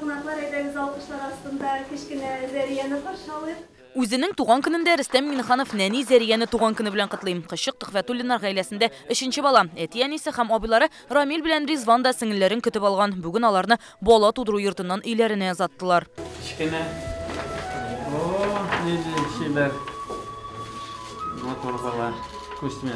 Кунакlar ederiz alkışlar aslında kişkine Zeriyeni karşı alır. Үзенең туган көнендә Рөстәм Миннеханов нәни Зәрияне туган көне белән котлый. Кышык Төхфәтуллиннар гаиләсендә 3нче бала. Әти-әнисе һәм абыйлары Рамил белән Ризван да сеңелләрен көтеп алган. Бүген аларны бала тудыру йортыннан өйләренә озаттылар. Кичкенә. Нинди шиләр. Мотор бала. Күсмә.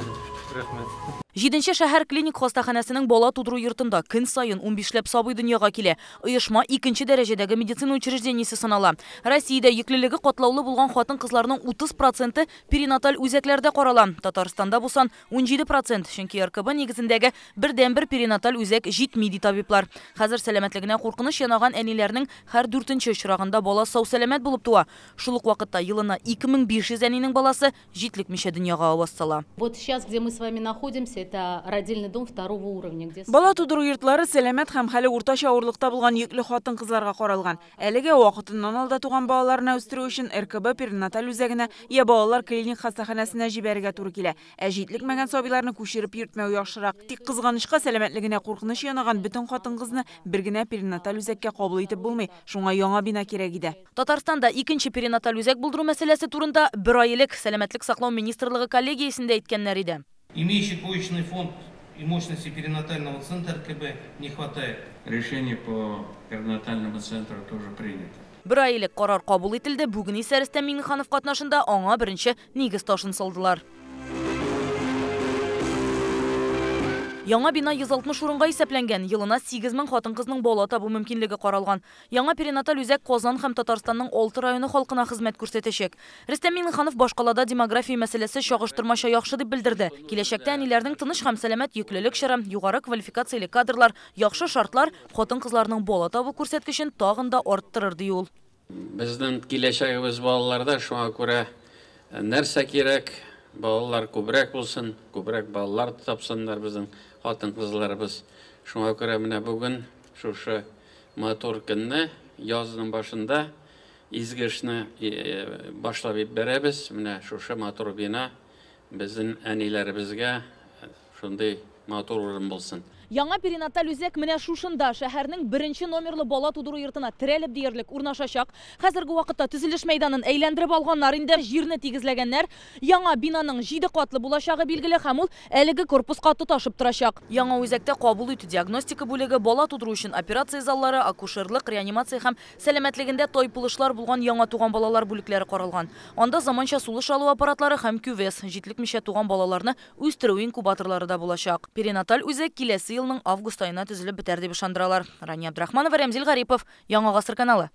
Рәхмәт. 7нче шәһәр клиник хастаханәсенең бала тудыру йортында көн сайын 15ләп сабый дөньяга килә. Оешма 2нче дәрәҗәдәге медицина учреждениесе санала. Россиядә йөклелеге катлаулы булган хатын-кызларның 30% перинаталь үзәкләрдә карала. Татарстанда бусан 17%, чөнки РКБ нигезендәге бердән-бер перинаталь үзәк җитми ди табиблар. Хәзер сәламәтлегенә куркыныч янаган әниләрнең һәр 4нче очрагында бала сау-сәламәт булып туа. Шул ук вакытта елына 2500 әнинең баласы җитлекмичә дөньяга аваз сала. Вот сейчас, где мы с вами находимся, это родильный дом второго уровня. Бала тудыру йортлары сәламәт һәм хәле уртача авырлыкта булган йөкле хатын-кызларга каралган. Әлегә вакытыннан алда туган балаларны үстерү өчен РКБ перинаталь үзәгенә я балалар клиник хастаханәсенә җибәрергә туры килә. Ә җитлекмәгән сабыйларны күчереп йөртмәү яхшырак. Тик кызганычка сәламәтлегенә куркыныч янаган бөтен хатын-кызны бер генә перинаталь үзәккә кабул итеп булмый. Шуңа яңа бина кирәк иде. Татарстанда 2нче перинаталь үзәк булдыру мәсьәләсе турында бер ай элек Сәламәтлек саклау министрлыгы коллегиясендә әйткәннәр иде. Имеющий коечный фонд и мощности перинатального центра РКБ не хватает. Решение по перинатальному центру тоже принято. Бер ай элек карар кабул ителде. Бүген исә Рөстәм Миннеханов катнашында аңа беренче нигез ташын салдылар. Яңа бина 160 урынга исәпләнгән. Елына 8000 хатын-кызның бала табу мөмкинлеге каралган. Яңа перинаталь үзәк Казан һәм Татарстанның 6 районы халкына хезмәт күрсәтәчәк. Рөстәм Миннеханов башкалада демография мәсьәләсе чагыштырмача яхшы дип белдерде. Киләчәктә әниләрнең тыныч һәм сәламәт йөклелек чоры, югары квалификацияле кадрлар, яхшы шартлар хатын-кызларның бала табу күрсәткечен тагын да арттырыр ди ул. Безнең киләчәгебез балаларда шуңа күрә нәрсә кирәк? Балалар күбрәк булсын, күбрәк балалар тапсыннар безнең хатын-кызларыбыз. Шуңа күрә менә бүген шушы матур көнне язның башында изге эшне башлап бирәбез. Менә шушы матур бина безнең әниләребезгә шундый матур урын булсын. Яңа перинаталь үзәк менә шушында шәһәрнең 1нче номерлы бала тудыру йортына терәлеп диярлек урнашачак. Хәзерге вакытта төзелеш мәйданын әйләндереп алганнар инде, җирне тигезләгәннәр. Яңа бинаның 7 катлы булачагы билгеле һәм ул әлеге корпуска тоташып торачак. Яңа үзәктә кабул итү диагностика бүлеге, бала тудыру өчен операция заллары, акушерлык, реанимация һәм сәламәтлегендә тайпылышлар булган яңа туган балалар бүлекләре каралган. Анда заманча сулыш алу аппаратлары һәм күвес, җитлекмичә туган балаларны үстерү инкубаторлары да булачак. Перинаталь үзәк киләсе елның август айына төзелеп бетәр дип ышандыралар. Рания Абдрахманова, Рәмзил Гарипов, Яңа гасыр каналы.